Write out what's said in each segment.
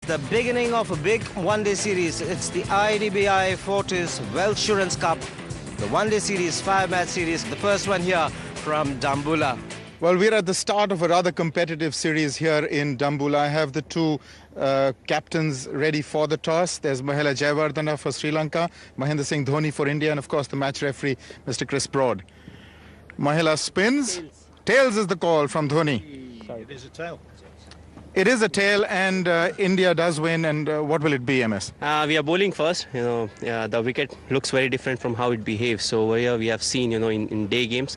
the beginning of a big one-day series. It's the IDBI Fortis Wealthsurance Cup, the one-day series, 5-match series, the first one here from Dambulla. Well, we're at the start of a rather competitive series here in Dambulla. I have the two captains ready for the toss. There's Mahela Jayawardena for Sri Lanka, Mahendra Singh Dhoni for India, and of course the match referee, Mr. Chris Broad. Mahela spins. Tails is the call from Dhoni. Sorry. It is a tail. It is a tail, and India does win. And what will it be, MS? We are bowling first. The wicket looks very different from how it behaves. So over here we have seen, in day games,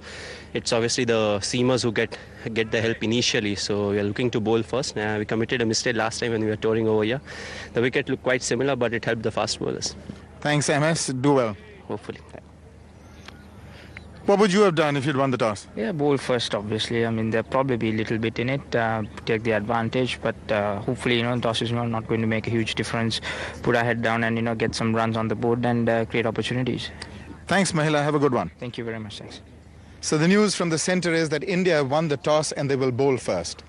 it's obviously the seamers who get the help initially. So we are looking to bowl first. We committed a mistake last time when we were touring over here. The wicket looked quite similar, but it helped the fast bowlers. Thanks, MS. Do well. Hopefully. What would you have done if you'd won the toss? Yeah, bowl first, obviously. I mean, there'll probably be a little bit in it, take the advantage, but hopefully, the toss is not going to make a huge difference. Put our head down and, get some runs on the board and create opportunities. Thanks, Mahela. Have a good one. Thank you very much. Thanks. So the news from the centre is that India won the toss and they will bowl first.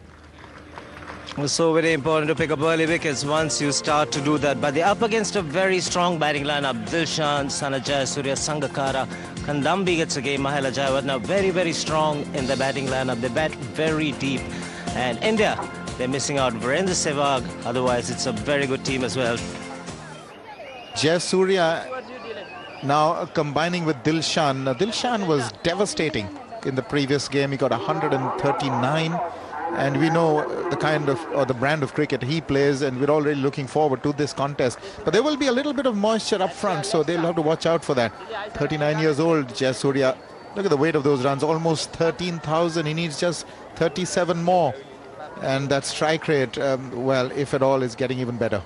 It's so very important to pick up early wickets once you start to do that. But they're up against a very strong batting lineup. Dilshan, Sanajay, Surya, Sangakkara, Kandambi gets a game. Mahela Jayawardena very, very strong in the batting lineup. They bat very deep. And India, they're missing out Virendra Sehwag. Otherwise, it's a very good team as well. Surya now combining with Dilshan. Dilshan was devastating in the previous game. He got 139. And we know the kind of, or the brand of cricket he plays, and we're already looking forward to this contest. But there will be a little bit of moisture up front, so they'll have to watch out for that. 39 years old, Surya. Look at the weight of those runs, almost 13,000. He needs just 37 more. And that strike rate, well, if at all, is getting even better.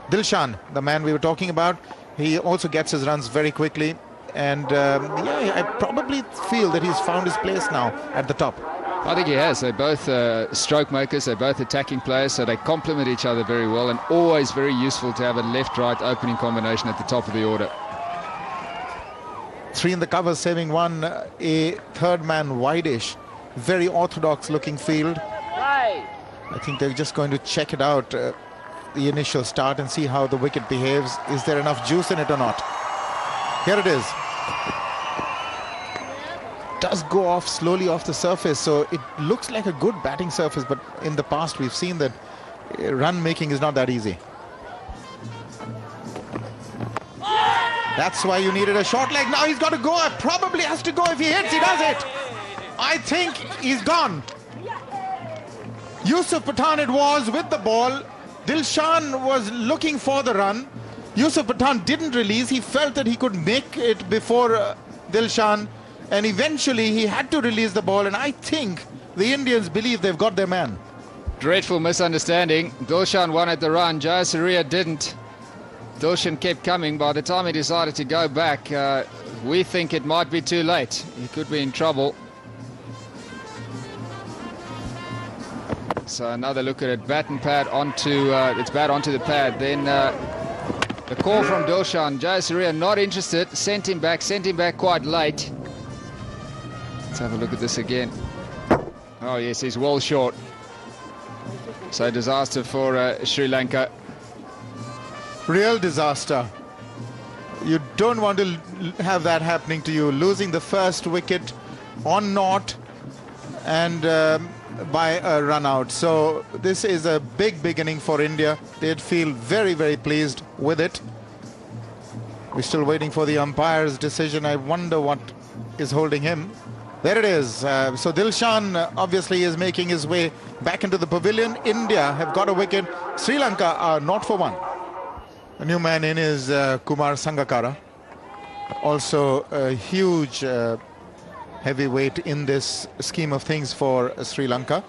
Dilshan, the man we were talking about, he also gets his runs very quickly. And yeah, I probably feel that he's found his place now at the top. I think he has. They're both stroke makers. They're both attacking players, so they complement each other very well, and always very useful to have a left-right opening combination at the top of the order. Three in the cover, saving one, a third man wide-ish. Very orthodox looking field. I think they're just going to check it out, the initial start, and see how the wicket behaves. Is there enough juice in it or not? Here it is. Does go off slowly off the surface, so it looks like a good batting surface, but in the past we've seen that run making is not that easy. That's why you needed a short leg. Now he's got to go. Probably has to go. If he hits, he does it. I think he's gone. Yusuf Pathan it was with the ball. Dilshan was looking for the run. Yusuf Pathan didn't release. He felt that he could make it before Dilshan. And eventually he had to release the ball, and I think the Indians believe they've got their man. Dreadful misunderstanding. Dilshan wanted the run. Jayasuriya didn't. Dilshan kept coming. By the time he decided to go back, we think it might be too late. He could be in trouble. So another look at it. Bat and pad onto it's bat onto the pad. Then the call from Dilshan. Jayasuriya not interested. Sent him back quite late. Let's have a look at this again. Oh yes, he's well short. So disaster for Sri Lanka. Real disaster. You don't want to have that happening to you. Losing the first wicket on naught and by a run out. So this is a big beginning for India. They'd feel very, very pleased with it. We're still waiting for the umpire's decision. I wonder what is holding him. There it is. So Dilshan obviously is making his way back into the pavilion. India have got a wicket. Sri Lanka are not for one. A new man in is Kumar Sangakkara. Also a huge heavyweight in this scheme of things for Sri Lanka.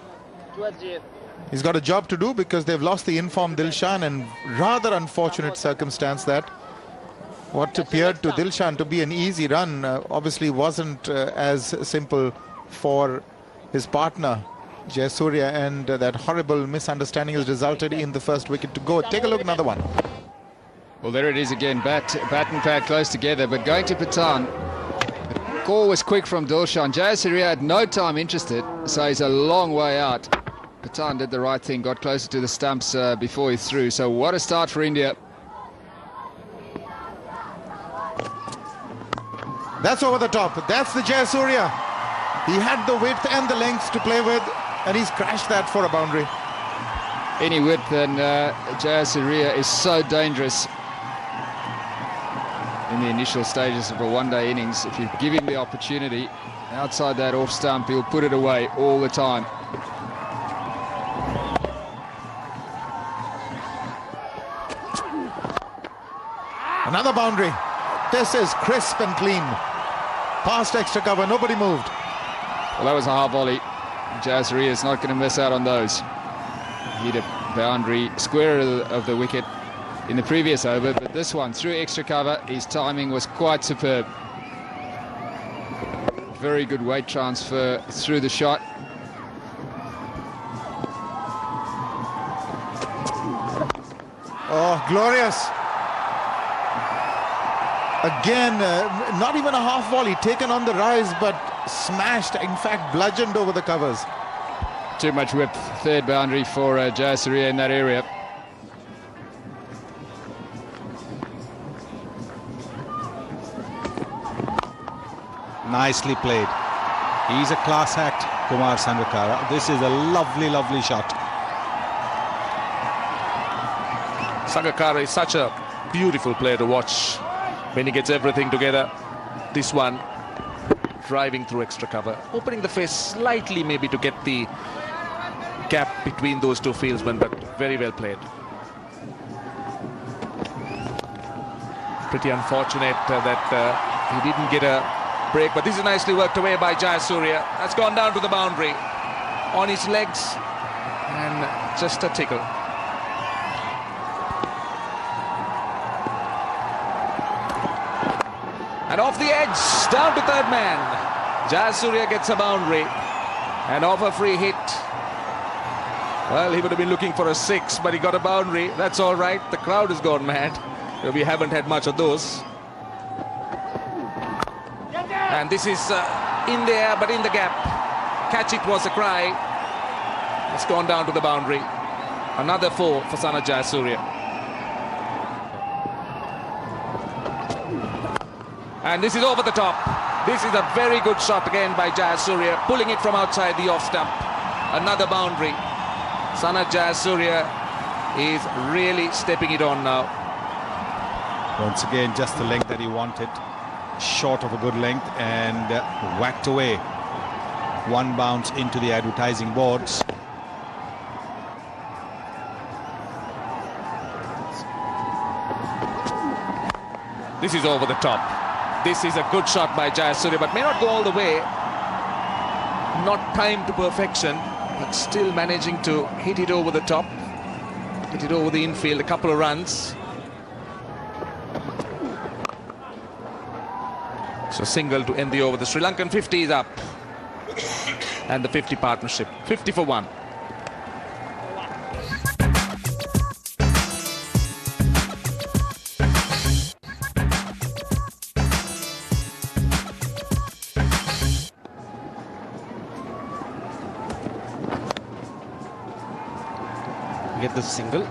He's got a job to do because they've lost the informed Dilshan, and rather unfortunate circumstance that what appeared to Dilshan to be an easy run obviously wasn't as simple for his partner Jayasuriya, and that horrible misunderstanding has resulted in the first wicket to go. Take a look, another one. Well, there it is again. Bat and pad close together, but going to Pathan. The call was quick from Dilshan. Jayasuriya had no time interested, so he's a long way out. Patan did the right thing, got closer to the stumps before he threw. So what a start for India. That's over the top. That's the Jayasuriya. He had the width and the length to play with, and he's crashed that for a boundary. Any width, and Jayasuriya is so dangerous in the initial stages of a one-day innings. If you give him the opportunity outside that off stump, he'll put it away all the time. Another boundary. This is crisp and clean. Past extra cover, nobody moved. Well, that was a hard volley. Jayasuriya is not going to miss out on those. He hit a boundary square of the wicket in the previous over, but this one, through extra cover, his timing was quite superb. Very good weight transfer through the shot. Oh, glorious. Again, not even a half volley, taken on the rise, but smashed, in fact, bludgeoned over the covers. Too much width, third boundary for Jayasuriya in that area. Nicely played. He's a class act, Kumar Sangakkara. This is a lovely, lovely shot. Sangakkara is such a beautiful player to watch when he gets everything together. This one, driving through extra cover, opening the face slightly maybe to get the gap between those two fieldsmen, but very well played. Pretty unfortunate that he didn't get a break, but this is nicely worked away by Jayasuriya. That's gone down to the boundary on his legs and just a tickle. And off the edge, down to third man. Jayasuriya gets a boundary and off a free hit. Well, he would have been looking for a six, but he got a boundary. That's all right. The crowd has gone mad. We haven't had much of those. And this is in the air, but in the gap. Catch it was a cry. It's gone down to the boundary. Another four for Sana Jayasuriya. And this is over the top. This is a very good shot again by Jayasuriya, pulling it from outside the off stump. Another boundary. Sana Jayasuriya is really stepping it on now. Once again, just the length that he wanted. Short of a good length and whacked away. One bounce into the advertising boards. This is over the top. This is a good shot by Jayasuriya, but may not go all the way. Not timed to perfection, but still managing to hit it over the top. Hit it over the infield, a couple of runs. So single to end the over. The Sri Lankan 50 is up. And the 50 partnership. 50 for 1. Get the single.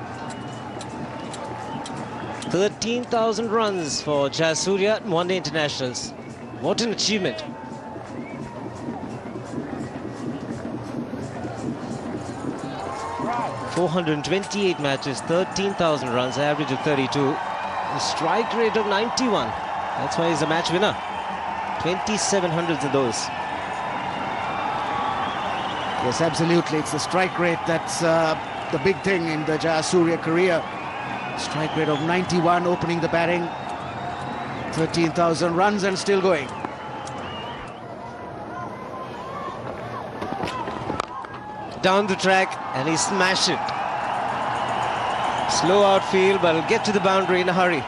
13,000 runs for Jayasuriya one-day internationals. What an achievement. ...428 matches, 13,000 runs, average of 32. A strike rate of 91. That's why he's a match winner. 2,700 of those. Yes, absolutely. It's the strike rate that's the big thing in the Jayasuriya career. Strike rate of 91, opening the batting. 13,000 runs and still going. Down the track and he smashed it. Slow outfield, but he'll get to the boundary in a hurry.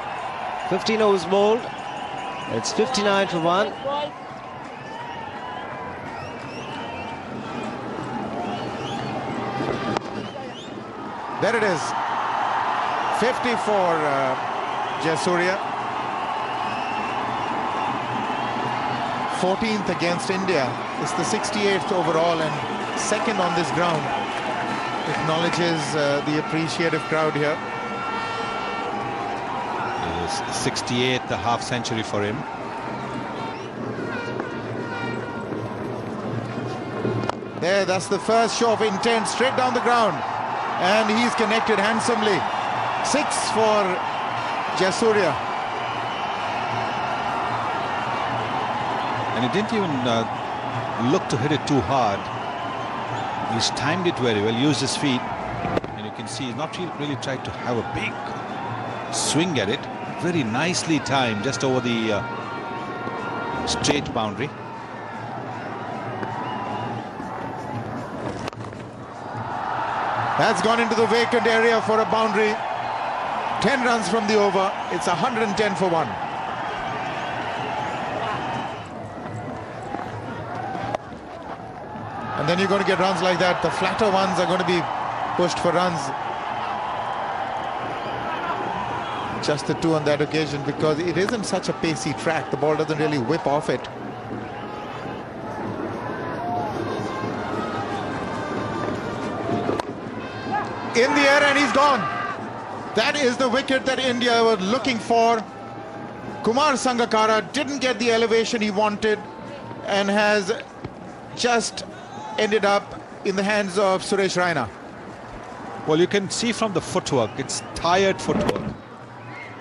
15 overs bowled. It's 59 for 1. There it is. 50 for Jayasuriya. 14th against India. It's the 68th overall and second on this ground. acknowledges the appreciative crowd here. It is 68th, a half century for him. There, that's the first show of intent, straight down the ground. And he's connected handsomely. 6 for Jayasuriya. And he didn't even look to hit it too hard. He's timed it very well, used his feet. And you can see he's not really tried to have a big swing at it. Very nicely timed, just over the straight boundary. That's gone into the vacant area for a boundary. 10 runs from the over. It's 110 for 1. And then you're going to get runs like that. The flatter ones are going to be pushed for runs. Just the 2 on that occasion, because it isn't such a pacey track. The ball doesn't really whip off it. In the air, and he's gone. That is the wicket that India were looking for. Kumar Sangakkara didn't get the elevation he wanted and has just ended up in the hands of Suresh Raina. Well, you can see from the footwork, it's tired footwork.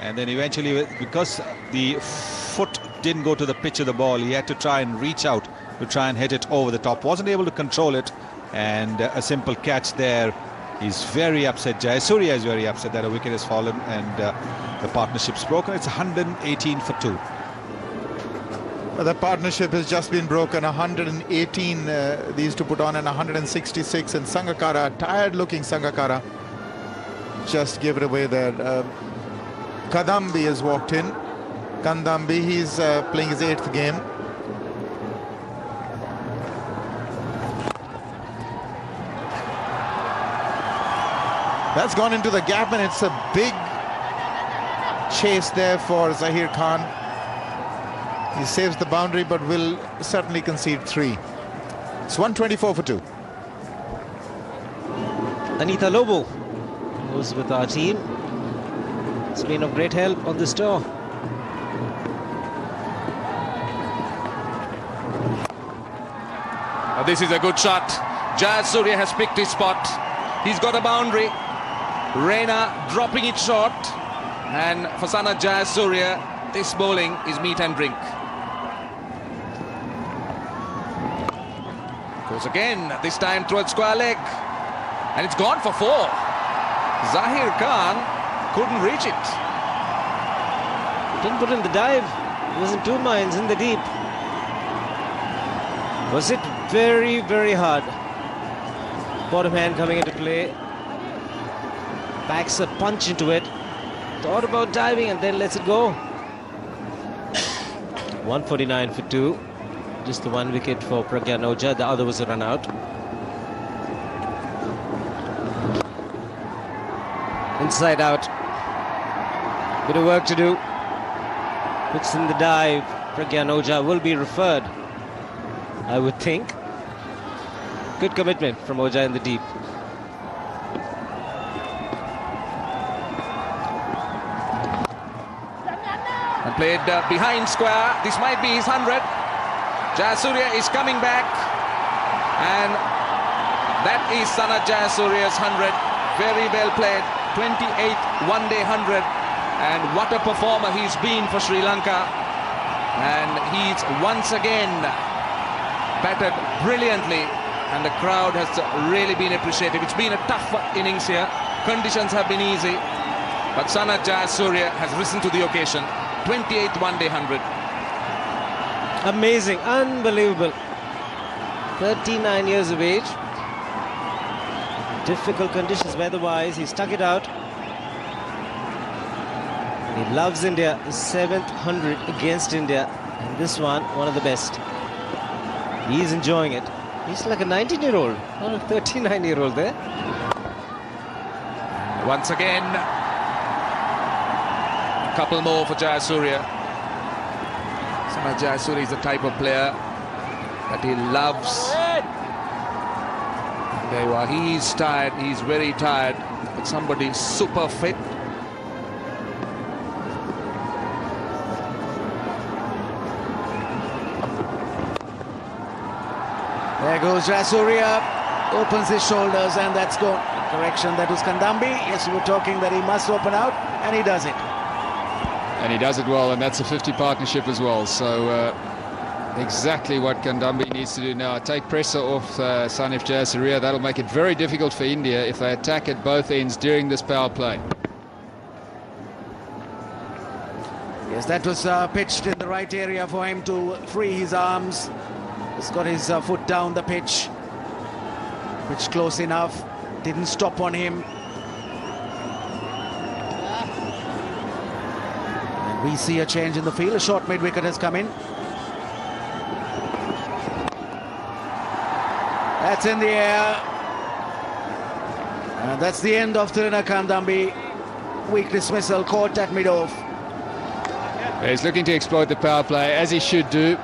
And then eventually, because the foot didn't go to the pitch of the ball, he had to try and reach out to try and hit it over the top. Wasn't able to control it, and a simple catch there. He's very upset. Jayasuriya is very upset that a wicket has fallen and the partnership's broken. It's 118 for 2. Well, the partnership has just been broken. 118 these to put on, and 166. And Sangakkara, tired-looking Sangakkara, just gave it away there. Kadambi has walked in. Kandambi, he's playing his 8th game. That's gone into the gap, and it's a big chase there for Zahir Khan. He saves the boundary, but will certainly concede 3. It's 124 for 2. Anita Lobo, who's with our team, has been of great help on this tour. This is a good shot. Jayasuriya has picked his spot. He's got a boundary. Raina dropping it short. And for Sana Jayasuriya, this bowling is meat and drink. Goes again, this time towards square leg. And it's gone for 4. Zahir Khan couldn't reach it. Didn't put in the dive. He was in 2 minds in the deep. Was it very, very hard. Bottom hand coming into play. Packs a punch into it. Thought about diving and then lets it go. 149 for 2. Just the 1 wicket for Pragyan Ojha. The other was a run out. Inside out. Bit of work to do. Puts in the dive. Pragyan Ojha will be referred, I would think. Good commitment from Ojha in the deep. And played behind square. This might be his 100. Jayasuriya is coming back. And that is Sana Jayasuriya's 100. Very well played. 28th one-day 100. And what a performer he's been for Sri Lanka. And he's once again batted brilliantly. And the crowd has really been appreciative. It's been a tough innings here. Conditions have been easy. But Sana Jayasuriya has risen to the occasion. 28th one-day 100. Amazing, unbelievable. 39 years of age. Difficult conditions weather-wise. He stuck it out. He loves India. His 7th 100 against India. And this one of the best. He's enjoying it. He's like a 19-year-old, not a 39-year-old there. Once again, a couple more for Jayasuriya. Sana Jayasuriya is the type of player that he loves There you are. He's tired. He's very tired. But somebody super fit. There goes Jayasuriya, opens his shoulders, and that's gone. Correction, that was Kandambi. Yes, we were talking that he must open out, and he does it. And he does it well, and that's a 50 partnership as well. So exactly what Kandambi needs to do now. Take pressure off Sanif Jayasuriya. That'll make it very difficult for India if they attack at both ends during this power play. Yes, that was pitched in the right area for him to free his arms. He's got his foot down the pitch. Pitch close enough. Didn't stop on him. And we see a change in the field. A short mid-wicket has come in. That's in the air. And that's the end of Tiruna Kandambi. Weak dismissal caught at mid-off. He's looking to exploit the power play, as he should do,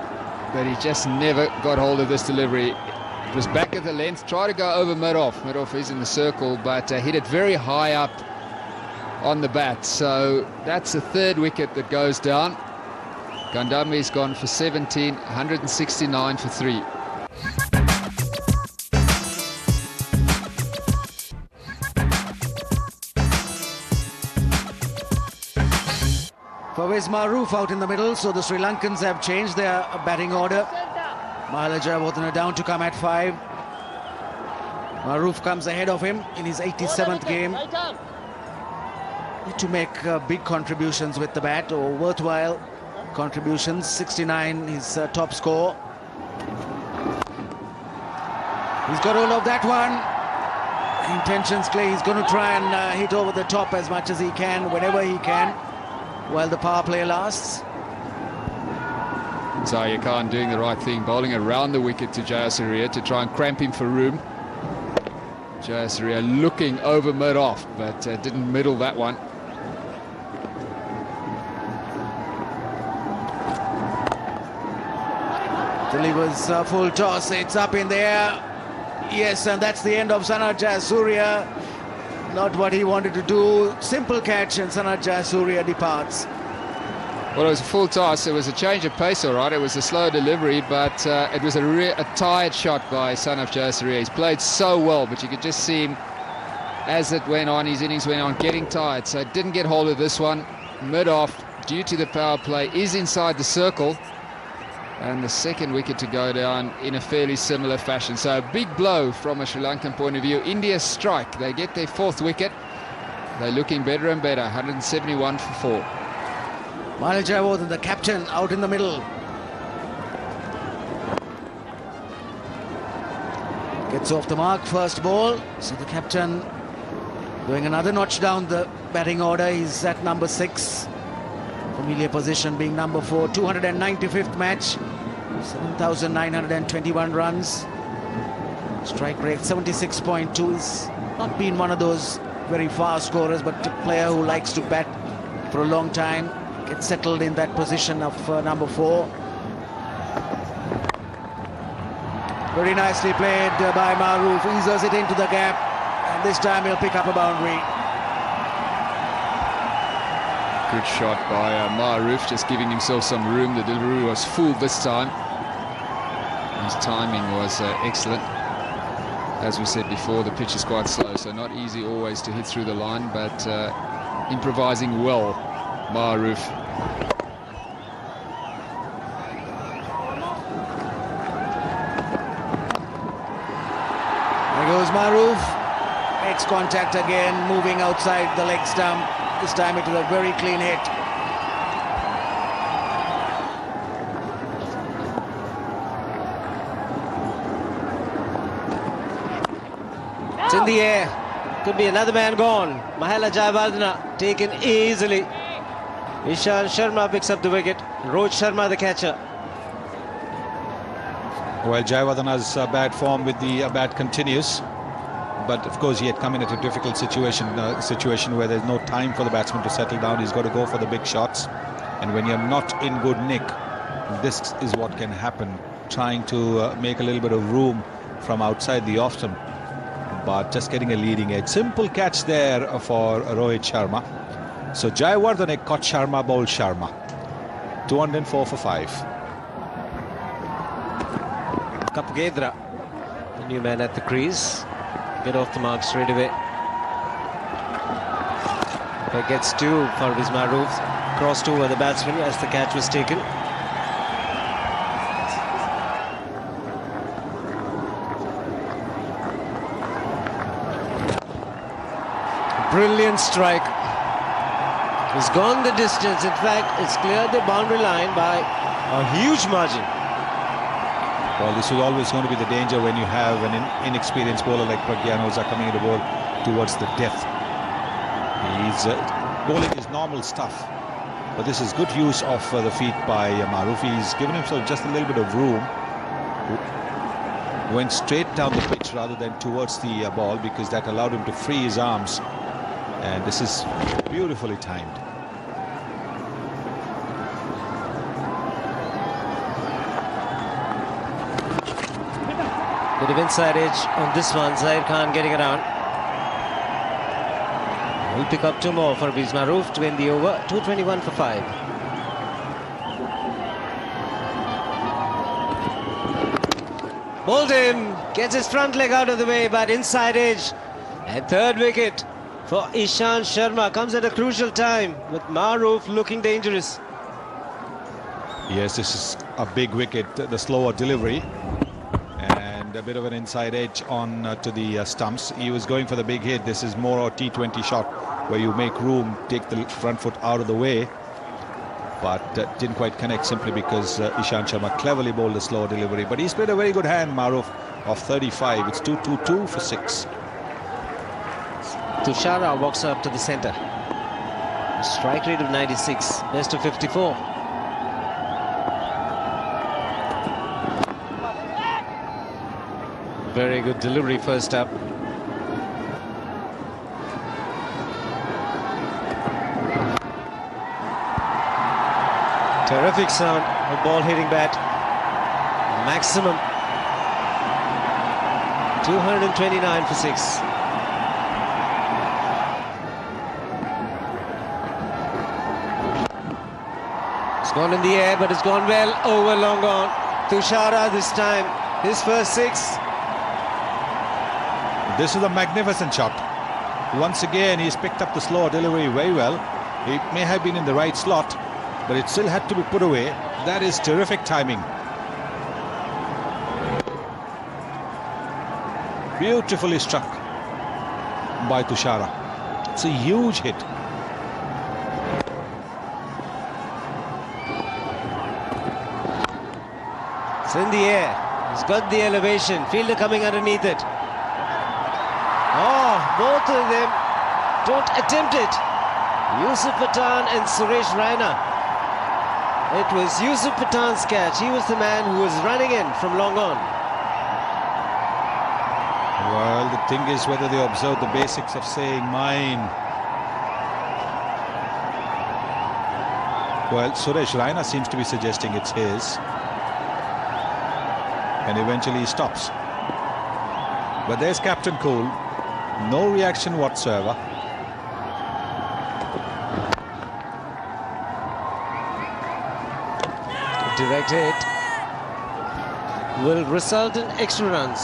but he just never got hold of this delivery. It was back of the length, tried to go over mid-off. Mid-off is in the circle, but hit it very high up on the bat. So that's the third wicket that goes down. Kandambi's gone for 17, 169 for 3. Fawaz Maroof out in the middle, so the Sri Lankans have changed their batting order. Mahela Jayawardene down to come at 5. Maroof comes ahead of him in his 87th game. Need to make big contributions with the bat, or worthwhile contributions. 69 his top score. He's got hold of that one. Intentions clear. He's going to try and hit over the top as much as he can, whenever he can, while the power play lasts. Zahir Khan doing the right thing, bowling around the wicket to Jayasuriya to try and cramp him for room. Jayasuriya looking over mid-off, but didn't middle that one. Delivers full toss, it's up in the air. Yes, and that's the end of Sanat Jayasuriya. Not what he wanted to do. Simple catch, and Sanat Jayasuriya departs. Well, it was a full toss. It was a change of pace, all right. It was a slow delivery, but it was a tired shot by Sanat Jayasuriya. He's played so well, but you could just see him, as it went on, his innings went on, getting tired. So didn't get hold of this one. Mid-off, due to the power play, is inside the circle. And the second wicket to go down in a fairly similar fashion. So a big blow from a Sri Lankan point of view. India strike. They get their 4th wicket. They're looking better and better. 171 for 4. Mahela Jayawardene, the captain, out in the middle. Gets off the mark, first ball. So the captain doing another notch down the batting order. He's at number 6. Familiar position being number 4. 295th match. 7,921 runs. Strike rate 76.2. He's not been one of those very fast scorers, but a player who likes to bat for a long time. Gets settled in that position of number 4. Very nicely played by Maroof. Eases it into the gap, and this time he'll pick up a boundary. Good shot by Maroof, just giving himself some room. The delivery was full this time. His timing was excellent. As we said before, the pitch is quite slow, so not easy always to hit through the line, but improvising well, Maroof. There goes Maroof. Makes contact again, moving outside the leg stump. This time it was a very clean hit. It's in the air. Could be another man gone. Mahela Jayawardene taken easily. Ishan Sharma picks up the wicket. Rohit Sharma the catcher. Well, Jayawardene's bad form with the bat continues. But of course he had come in at a difficult situation where there's no time for the batsman to settle down. He's got to go for the big shots, and when you're not in good nick, this is what can happen, trying to make a little bit of room from outside the off stump. but just getting a leading edge. Simple catch there for Rohit Sharma. So Jayawardene caught Sharma, bowled Sharma. 204 for 5. Kapugedra, the new man at the crease. Get off the mark straight away. That gets two for Fortis Maroof. Crossed over the batsman as the catch was taken. Brilliant strike. It's gone the distance. In fact, it's cleared the boundary line by a huge margin. Well, this is always going to be the danger when you have an inexperienced bowler like Pragyan Oza coming in the ball towards the death. He's bowling his normal stuff, but this is good use of the feet by Maroof. He's given himself just a little bit of room. Went straight down the pitch rather than towards the ball, because that allowed him to free his arms. And this is beautifully timed. Bit of inside edge on this one. Zaid Khan getting around. We'll pick up two more for Fortis Maroof to win the over. 221 for 5. Bowled him. Gets his front leg out of the way, but inside edge. And third wicket for Ishant Sharma comes at a crucial time, with Maroof looking dangerous. Yes, this is a big wicket. The slower delivery and a bit of an inside edge on to the stumps. He was going for the big hit. This is more a T20 shot where you make room, take the front foot out of the way, but didn't quite connect simply because Ishant Sharma cleverly bowled a slower delivery. But he's played a very good hand, Maroof, of 35. It's 222 for 6. Tushara walks up to the centre. A strike rate of 96, best of 54. Very good delivery first up. Terrific sound of ball hitting bat. Maximum 229 for 6. It's gone in the air, but it's gone well over long on. Tushara this time, his first 6. This is a magnificent shot. Once again, he's picked up the slower delivery very well. It may have been in the right slot, but it still had to be put away. That is terrific timing. Beautifully struck by Tushara. It's a huge hit. It's in the air. He's got the elevation. Fielder coming underneath it. Oh, both of them don't attempt it. Yusuf Pathan and Suresh Raina. It was Yusuf Pathan's catch. He was the man who was running in from long on. Well, the thing is whether they observe the basics of saying mine. Well, Suresh Raina seems to be suggesting it's his. And eventually he stops. But there's Captain Cool. No reaction whatsoever. Direct hit will result in extra runs.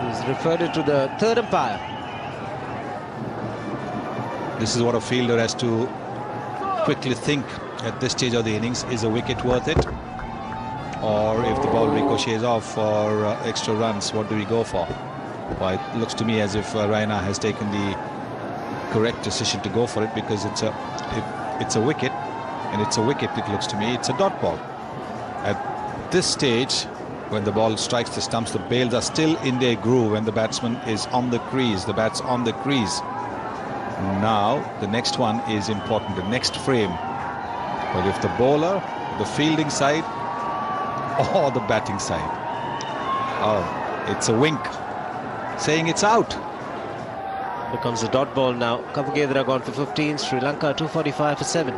He's referred it to the third umpire. This is what a fielder has to quickly think at this stage of the innings. Is a wicket worth it? Or if the ball ricochets off for extra runs, what do we go for? Well, it looks to me as if Raina has taken the correct decision to go for it, because it's a wicket, and it's a wicket, it looks to me. It's a dot ball. At this stage, when the ball strikes the stumps, the bails are still in their groove when the batsman is on the crease, the bat's on the crease. Now, the next one is important, the next frame. But if the bowler, the fielding side, or the batting side, oh, it's a wink saying it's out. Becomes a dot ball now. Kapugedra gone for 15. Sri Lanka 245 for 7.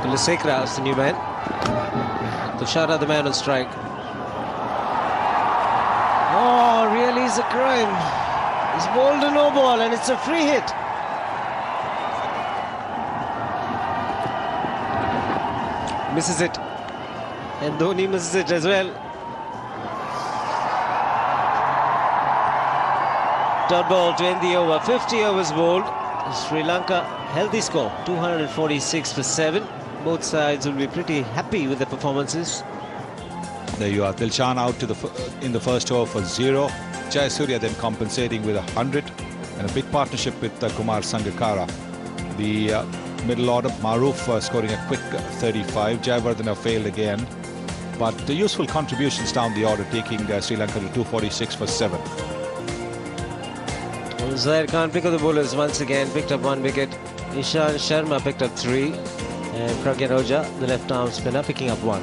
Kulasekara is the new man. Tushara the man on strike. Oh, is a crime. He's bowled a no ball and it's a free hit. Misses it. And Dhoni misses it as well. Dot ball to end the over. 50 overs bowled. Sri Lanka, healthy score, 246 for 7. Both sides will be pretty happy with the performances. There you are. Dilshan out to in the first over for 0. Jayasuriya then compensating with 100. And a big partnership with Kumar Sangakkara. The middle order, Maroof scoring a quick 35. Jayawardene failed again. But the useful contributions down the order, taking Sri Lanka to 246 for 7. Zair Khan pick up the bowlers once again, picked up 1 wicket. Ishan Sharma picked up 3. And Pragyan Ojha, the left arm spinner, picking up 1.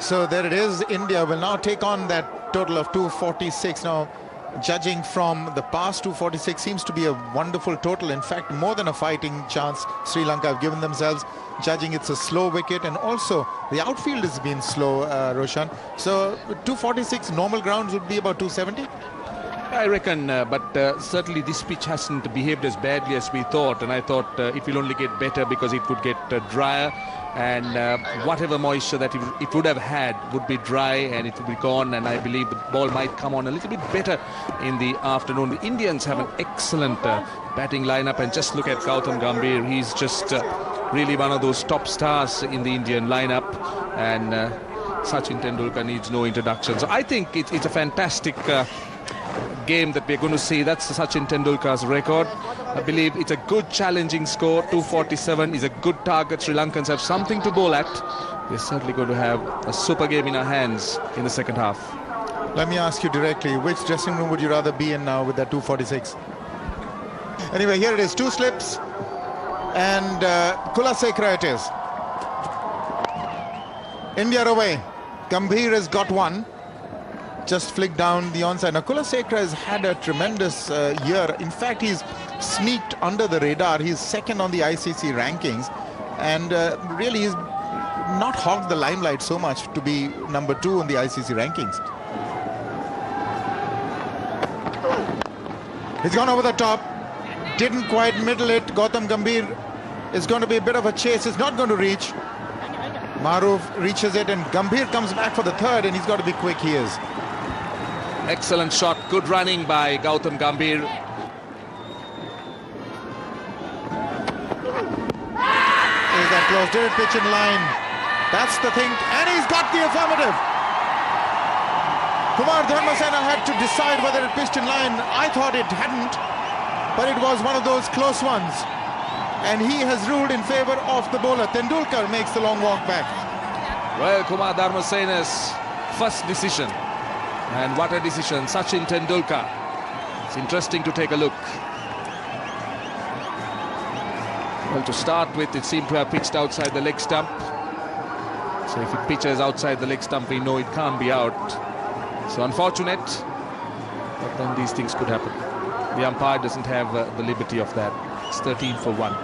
So there it is. India will now take on that total of 246. Now, judging from the past, 246 seems to be a wonderful total. In fact, more than a fighting chance Sri Lanka have given themselves. Judging it's a slow wicket, and also the outfield has been slow, Roshan. So 246 normal grounds would be about 270. I reckon, but certainly this pitch hasn't behaved as badly as we thought, and I thought it will only get better because it would get drier, and whatever moisture that it would have had would be dry and it would be gone, and I believe the ball might come on a little bit better in the afternoon. The Indians have an excellent batting lineup, and just look at Gautam Gambhir. He's just really one of those top stars in the Indian lineup, and Sachin Tendulkar needs no introduction. So I think it's a fantastic game that we're going to see. That's Sachin Tendulkar's record. I believe it's a good challenging score. 247 is a good target. Sri Lankans have something to bowl at. We're certainly going to have a super game in our hands in the second half. Let me ask you directly, which dressing room would you rather be in now with that 246? Anyway, here it is, 2 slips, and Kulasekara it is. India away. Gambhir has got 1. Just flicked down the onside. Now, Kulasekara has had a tremendous year. In fact, he's sneaked under the radar. He's second on the ICC rankings, and really he's not hogged the limelight so much to be number 2 on the ICC rankings. He's gone over the top, didn't quite middle it. Gautam Gambhir is going to be a bit of a chase. It's not going to reach. Maroof reaches it, and Gambhir comes back for the 3rd, and he's got to be quick. He is. Excellent shot, good running by Gautam Gambhir. Is that close? Did it pitch in line? That's the thing, and he's got the affirmative. Kumar Dharmasena had to decide whether it pitched in line. I thought it hadn't, but it was one of those close ones. And he has ruled in favour of the bowler. Tendulkar makes the long walk back. Well, Kumar Dharmasena's first decision. And what a decision, Sachin Tendulkar. It's interesting to take a look. Well, to start with, it seemed to have pitched outside the leg stump. So if it pitches outside the leg stump, we know it can't be out. So unfortunate, but then these things could happen. The umpire doesn't have the liberty of that. It's 13 for 1.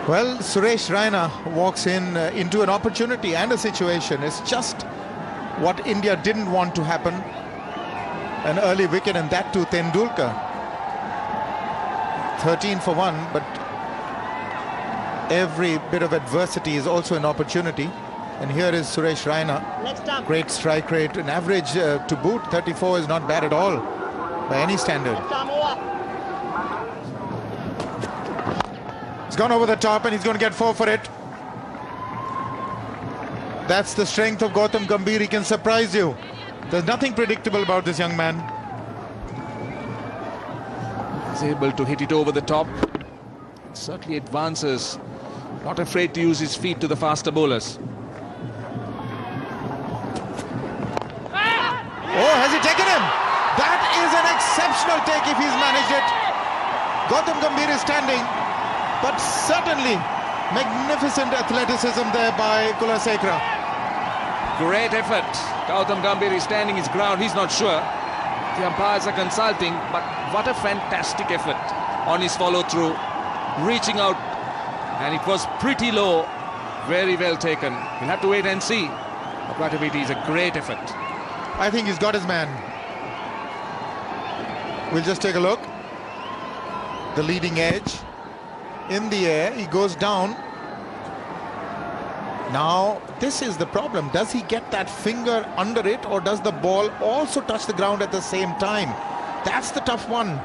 Well, Suresh Raina walks in into an opportunity and a situation. It's just what India didn't want to happen. An early wicket, and that to Tendulkar. 13 for 1, but every bit of adversity is also an opportunity. And here is Suresh Raina. Great strike rate, an average to boot. 34 is not bad at all by any standard. He's gone over the top, and he's going to get 4 for it. That's the strength of Gautam Gambhir. He can surprise you. There's nothing predictable about this young man. He's able to hit it over the top. Certainly advances. Not afraid to use his feet to the faster bowlers. Oh, has he taken him? That is an exceptional take if he's managed it. Gautam Gambhir is standing, but certainly magnificent athleticism there by Kulasekara. Great effort. Gautam Gambhir is standing his ground. He's not sure. The umpires are consulting, but what a fantastic effort on his follow-through, reaching out, and it was pretty low. Very well taken. We'll have to wait and see. But what it is, a great effort. I think he's got his man. We'll just take a look. The leading edge in the air. He goes down. Now, this is the problem. Does he get that finger under it, or does the ball also touch the ground at the same time? That's the tough one.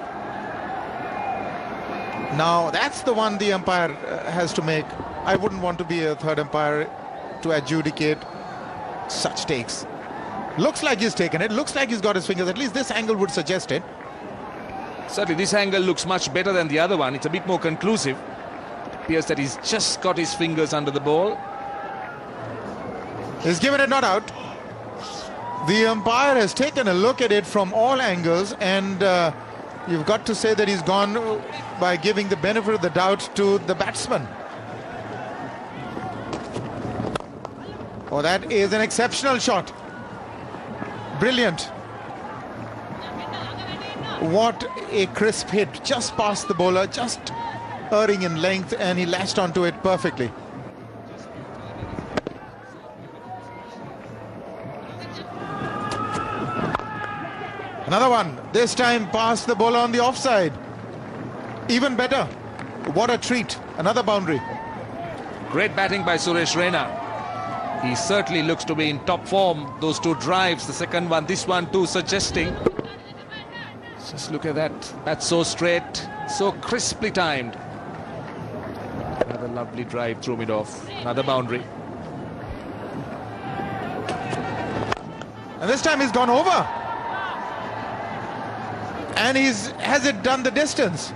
Now, that's the one the umpire has to make. I wouldn't want to be a third umpire to adjudicate such takes. Looks like he's taken it. Looks like he's got his fingers. At least this angle would suggest it. Certainly, this angle looks much better than the other one. It's a bit more conclusive. It appears that he's just got his fingers under the ball. He's given it not out. The umpire has taken a look at it from all angles, and you've got to say that he's gone by giving the benefit of the doubt to the batsman. Oh, that is an exceptional shot. Brilliant. What a crisp hit. Just past the bowler, just erring in length, and he latched onto it perfectly. Another one, this time past the bowler on the offside. Even better. What a treat. Another boundary. Great batting by Suresh Raina. He certainly looks to be in top form. Those two drives, the second one, this one too, suggesting. Just look at that. That's so straight, so crisply timed. Another lovely drive through mid-off. Another boundary. And this time he's gone over. And has it done the distance?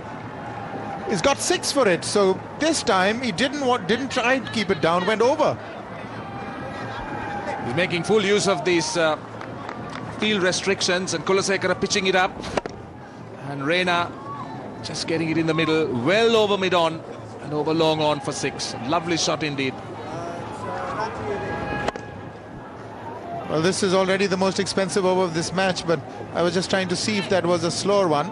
He's got 6 for it. So this time he didn't try to keep it down, went over. He's making full use of these field restrictions, and Kulasekara pitching it up. And Raina just getting it in the middle, well over mid-on and over long on for 6. Lovely shot indeed. Well, this is already the most expensive over of this match, but I was just trying to see if that was a slower one.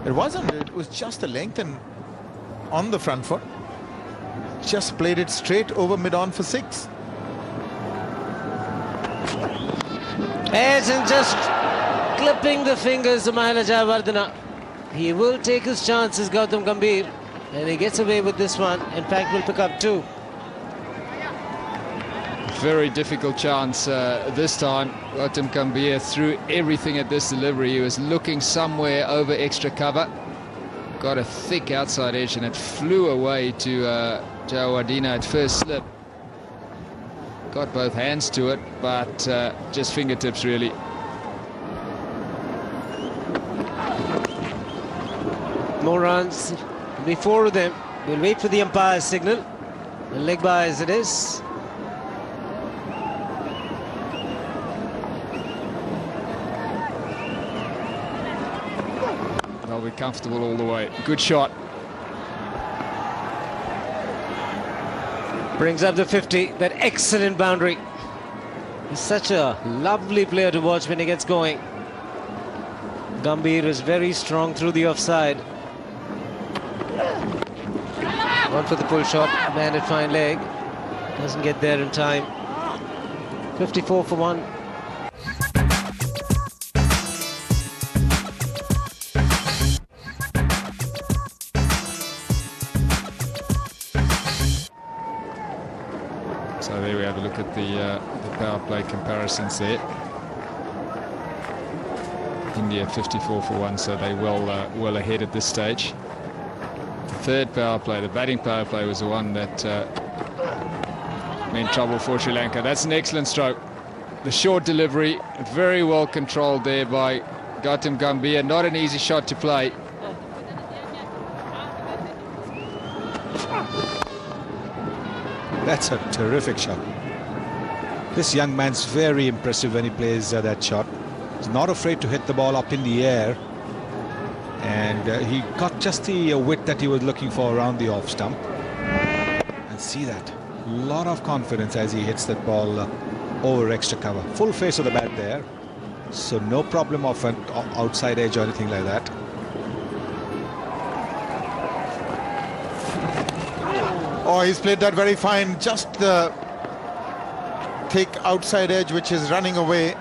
It wasn't. It was just a length and on the front foot. Just played it straight over mid-on for 6. And just clipping the fingers of Mahela Jayawardene. He will take his chances, Gautam Gambhir, and he gets away with this one. In fact, will pick up 2. Very difficult chance this time. Gautam Gambhir threw everything at this delivery. He was looking somewhere over extra cover. Got a thick outside edge, and it flew away to Jayawardene at first slip. Got both hands to it, but just fingertips really. More runs. It'll be 4 of them. We'll wait for the umpire's signal. A leg by as it is. They'll be comfortable all the way. Good shot. Brings up the 50. That excellent boundary. He's such a lovely player to watch when he gets going. Gambhir is very strong through the offside. One for the pull shot. Man at fine leg. Doesn't get there in time. 54 for 1. So there we have a look at the power play comparisons there. India 54 for 1, so they well ahead at this stage. The third power play, the batting power play, was the one that meant trouble for Sri Lanka. That's an excellent stroke. The short delivery, very well controlled there by Gautam Gambhir. Not an easy shot to play. That's a terrific shot. This young man's very impressive when he plays that shot. He's not afraid to hit the ball up in the air, and he got just the width that he was looking for around the off stump. And see that, a lot of confidence as he hits that ball over extra cover. Full face of the bat there. So no problem of an outside edge or anything like that. Oh, he's played that very fine. Just the thick outside edge which is running away,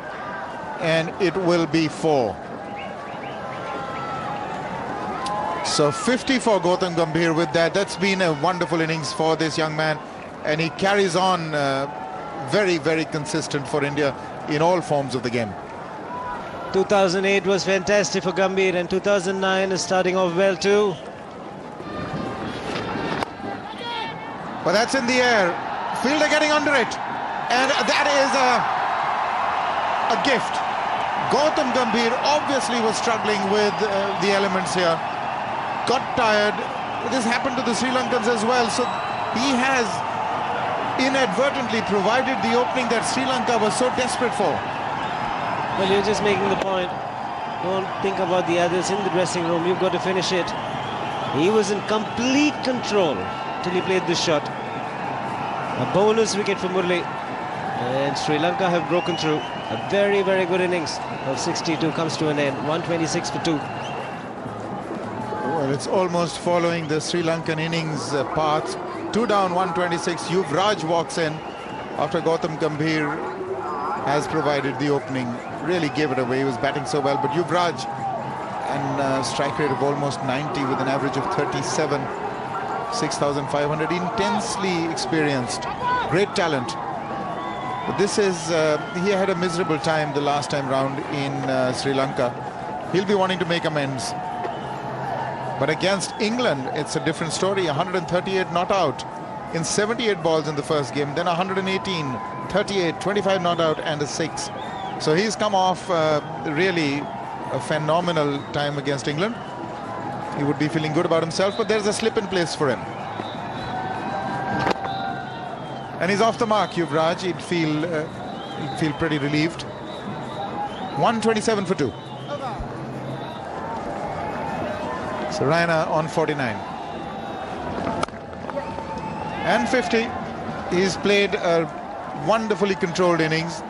and it will be 4. So 50 for Gautam Gambhir with that. That's been a wonderful innings for this young man, and he carries on very, very consistent for India in all forms of the game. 2008 was fantastic for Gambhir, and 2009 is starting off well too. But that's in the air. Fielder getting under it, and that is a gift. Gautam Gambhir obviously was struggling with the elements here. Got tired. This happened to the Sri Lankans as well. So he has inadvertently provided the opening that Sri Lanka was so desperate for. Well, you're just making the point. Don't think about the others in the dressing room. You've got to finish it. He was in complete control till he played this shot. A bonus wicket for Murli. And Sri Lanka have broken through. A very, very good innings of 62 comes to an end. 126 for 2. Well, it's almost following the Sri Lankan innings path. 2 down, 126. Yuvraj walks in after Gautam Gambhir has provided the opening. Really gave it away. He was batting so well. But Yuvraj, and strike rate of almost 90 with an average of 37. 6,500. Intensely experienced. Great talent. But this is, he had a miserable time the last time round in Sri Lanka. He'll be wanting to make amends. But against England, it's a different story. 138 not out in 78 balls in the first game. Then 118, 38, 25 not out and a 6. So he's come off really a phenomenal time against England. He would be feeling good about himself, but there's a slip in place for him. And he's off the mark, Yuvraj. He'd feel pretty relieved. 127 for 2. So Raina on 49. And 50. He's played a wonderfully controlled innings.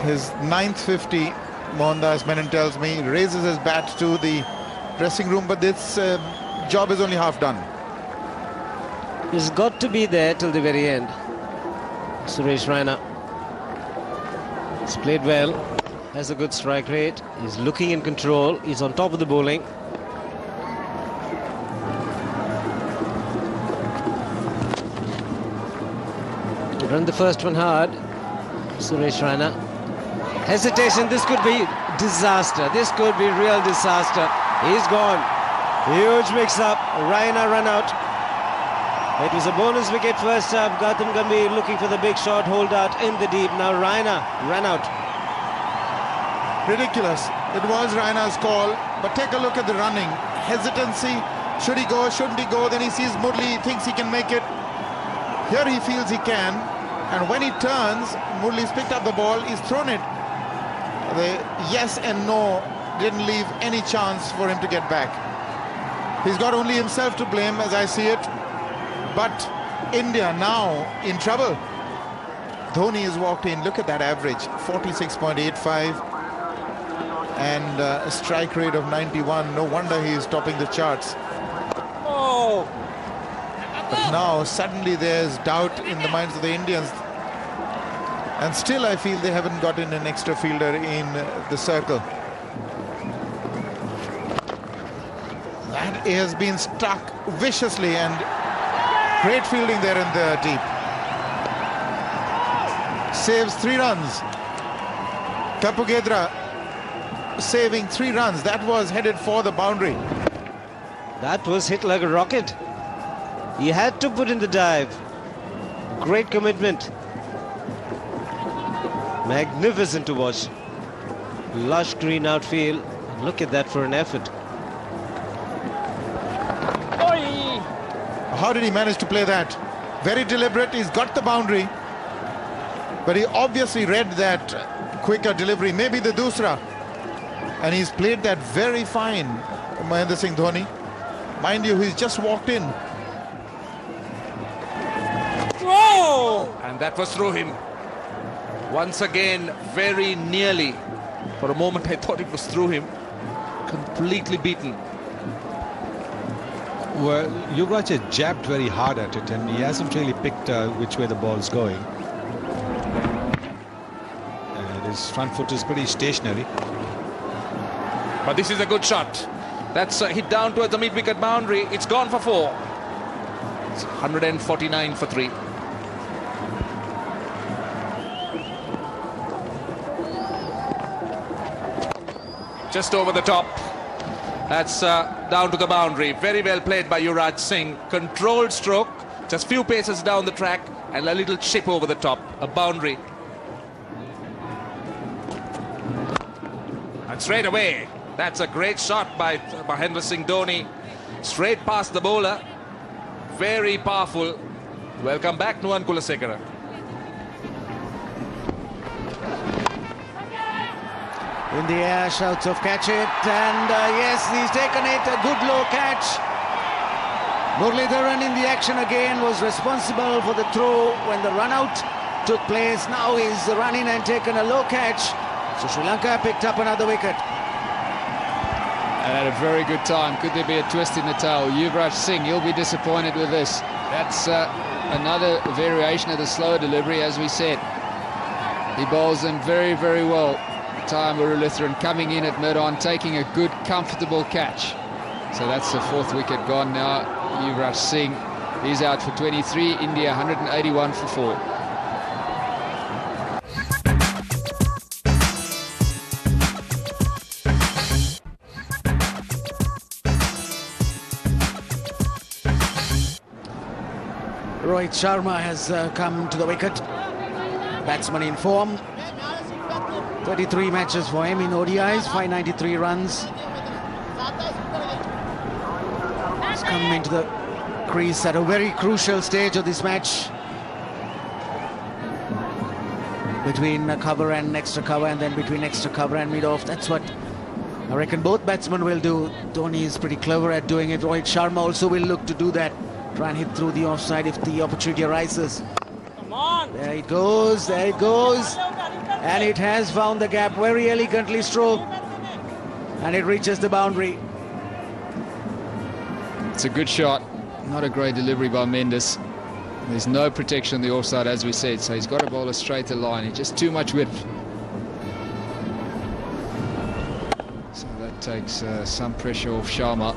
His 9th 50, Mohandas Menon tells me, raises his bat to the dressing room, but this job is only half done. He's got to be there till the very end. Suresh Raina. He's played well, has a good strike rate, he's looking in control, he's on top of the bowling. He run the first one hard, Suresh Raina. Hesitation, this could be disaster, this could be real disaster. He's gone. Huge mix-up, Raina run out. It was a bonus wicket first up. Gautam Gambhir looking for the big shot, hold out in the deep. Now Raina ran out. Ridiculous. It was Raina's call, but take a look at the running. Hesitancy. Should he go? Shouldn't he go? Then he sees Murli, he thinks he can make it. Here he feels he can. And when he turns, Murli's picked up the ball, he's thrown it. The yes and no didn't leave any chance for him to get back. He's got only himself to blame as I see it. But India now in trouble. Dhoni has walked in. Look at that average, 46.85 and a strike rate of 91. No wonder he is topping the charts. Oh! But now suddenly there's doubt in the minds of the Indians. And still I feel they haven't gotten an extra fielder in the circle. That has been struck viciously, and great fielding there in the deep. Saves 3 runs. Kapugedra saving 3 runs. That was headed for the boundary. That was hit like a rocket. He had to put in the dive. Great commitment. Magnificent to watch. Lush green outfield. Look at that for an effort. How did he manage to play that? Very deliberate. He's got the boundary, but he obviously read that quicker delivery, maybe the dusra, and he's played that very fine. Mahendra Singh Dhoni, mind you, he's just walked in. Whoa! And that was through him. Once again, very nearly. For a moment, I thought it was through him. Completely beaten. Well, Yuvraj has jabbed very hard at it, and he hasn't really picked which way the ball's going. And his front foot is pretty stationary. But this is a good shot. That's hit down towards the mid-wicket boundary. It's gone for 4. It's 149 for 3. Just over the top. That's down to the boundary. Very well played by Yuvraj Singh. Controlled stroke. Just few paces down the track and a little chip over the top. A boundary. And straight away. That's a great shot by Mahendra Singh Dhoni. Straight past the bowler. Very powerful. Welcome back, Nuwan Kulasekara. In the air, shouts of catch it, and yes, he's taken it, a good low catch. Muralidharan in the action again was responsible for the throw when the run out took place. Now he's run in and taken a low catch. So Sri Lanka picked up another wicket. And at a very good time. Could there be a twist in the tail? Yuvraj Singh, you'll be disappointed with this. That's another variation of the slow delivery, as we said. He bowls them very, very well. Time Muralidharan coming in at mid-on, taking a good, comfortable catch. So that's the 4th wicket gone now. Yuvraj Singh, he's out for 23. India 181 for 4. Rohit Sharma has come to the wicket. Batsman in form. 33 matches for him in ODIs, 593 runs. He's come into the crease at a very crucial stage of this match. Between a cover and extra cover, and then between extra cover and mid-off. That's what I reckon both batsmen will do. Dhoni is pretty clever at doing it. Rohit Sharma also will look to do that. Try and hit through the offside if the opportunity arises. There it goes, there it goes. And it has found the gap, very elegantly stroked. And it reaches the boundary. It's a good shot. Not a great delivery by Mendes. There's no protection on the offside, as we said, so he's got to bowl a straighter line. It's just too much width. So that takes some pressure off Sharma.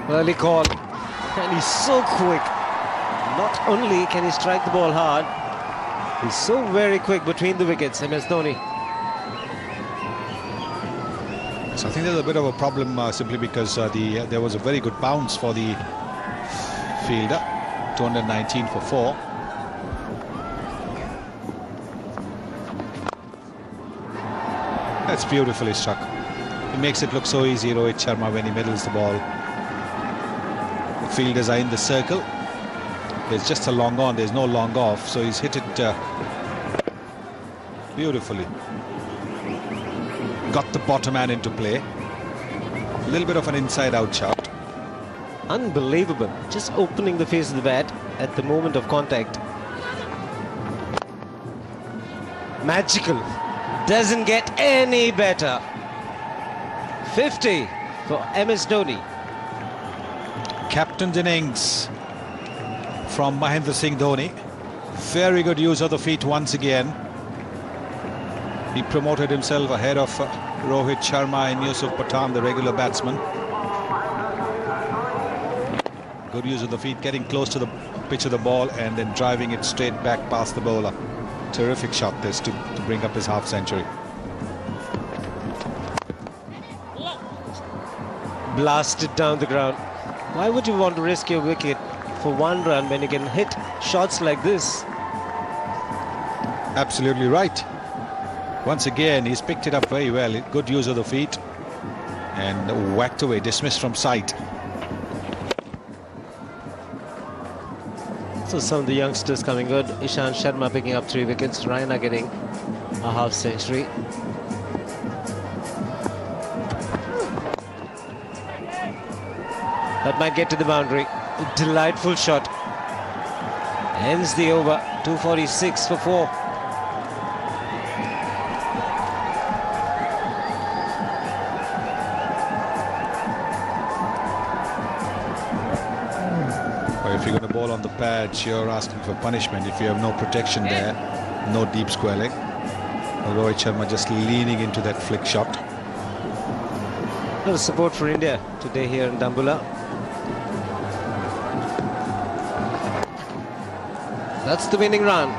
Early call, and he's so quick. Not only can he strike the ball hard, he's so very quick between the wickets, MS Dhoni. So I think there's a bit of a problem simply because there was a very good bounce for the fielder. 219 for 4. That's beautifully struck. It makes it look so easy, Rohit Sharma, when he middles the ball. The fielders are in the circle. There's just a long on, there's no long off, so he's hit it beautifully. Got the bottom man into play. A little bit of an inside-out shot. Unbelievable. Just opening the face of the bat at the moment of contact. Magical. Doesn't get any better. 50 for MS Dhoni. Captain's innings from Mahendra Singh Dhoni. Very good use of the feet once again. He promoted himself ahead of Rohit Sharma and Yusuf Pathan, the regular batsman. Good use of the feet, getting close to the pitch of the ball and then driving it straight back past the bowler. Terrific shot this to bring up his half century. Blasted down the ground. Why would you want to risk your wicket for 1 run when you can hit shots like this? Absolutely right. Once again, he's picked it up very well. Good use of the feet and whacked away, dismissed from sight. So some of the youngsters coming good. Ishant Sharma picking up 3 wickets. Raina getting a half century. That might get to the boundary. Delightful shot. Ends the over. 246 for 4. If you're going to bowl on the patch, you're asking for punishment. If you have no protection there, no deep square leg. Rohit Sharma just leaning into that flick shot. A lot of support for India today here in Dambulla. That's the winning run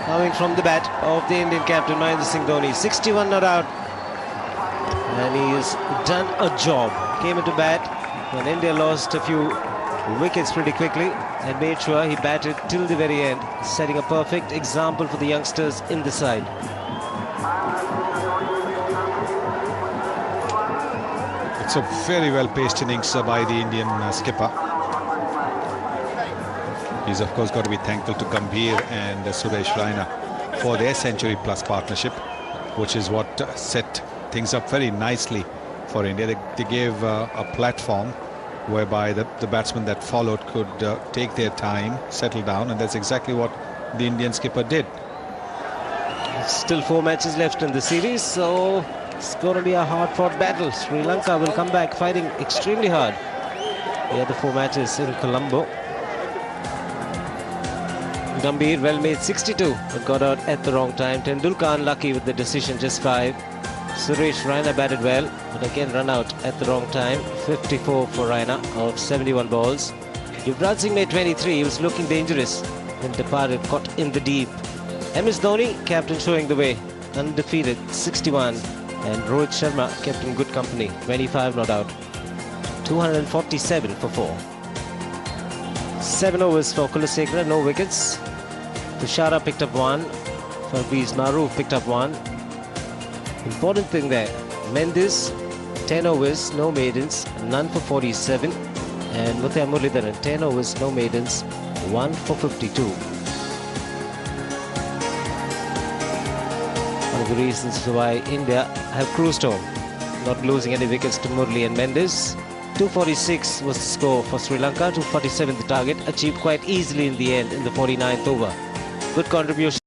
coming from the bat of the Indian captain Mahendra Singh Dhoni. 61 not out, and he has done a job. Came into bat when India lost a few wickets pretty quickly and made sure he batted till the very end, setting a perfect example for the youngsters in the side. It's a very well-paced innings by the Indian skipper. He's of course got to be thankful to Gambhir and Suresh Raina for their century-plus partnership, which is what set things up very nicely for India. They gave a platform whereby the batsmen that followed could take their time, settle down, and that's exactly what the Indian skipper did. Still 4 matches left in the series, so it's going to be a hard-fought battle. Sri Lanka will come back fighting extremely hard. The other 4 matches in Colombo. Gambhir well made 62, but got out at the wrong time. Tendulkar unlucky with the decision, just 5. Suresh Raina batted well, but again run out at the wrong time. 54 for Raina out of 71 balls. Yuvraj Singh made 23. He was looking dangerous when departed, caught in the deep. MS Dhoni, captain, showing the way, undefeated, 61. And Rohit Sharma kept him good company, 25 not out. 247 for 4. 7 overs for Kulasekara, no wickets. Tushara picked up 1. Farbreeze Maroof picked up 1. Important thing there, Mendes, 10 overs, no maidens, none for 47. And Muthiah Muralidharan, 10 overs, no maidens, 1 for 52. One of the reasons why India have cruised home, not losing any wickets to Murali and Mendes. 246 was the score for Sri Lanka, 247 the target, achieved quite easily in the end in the 49th over. Good contribution.